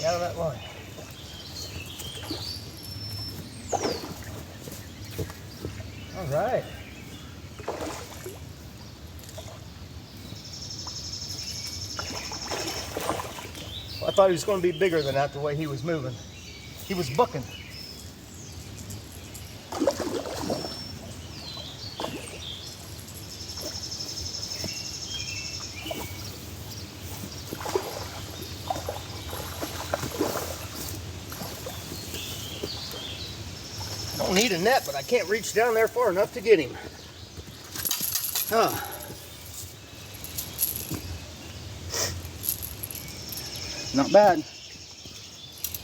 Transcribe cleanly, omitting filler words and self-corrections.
Stay out of that line. All right. Well, I thought he was going to be bigger than that the way he was moving. He was booking. Don't need a net, but I can't reach down there far enough to get him. Huh. Not bad.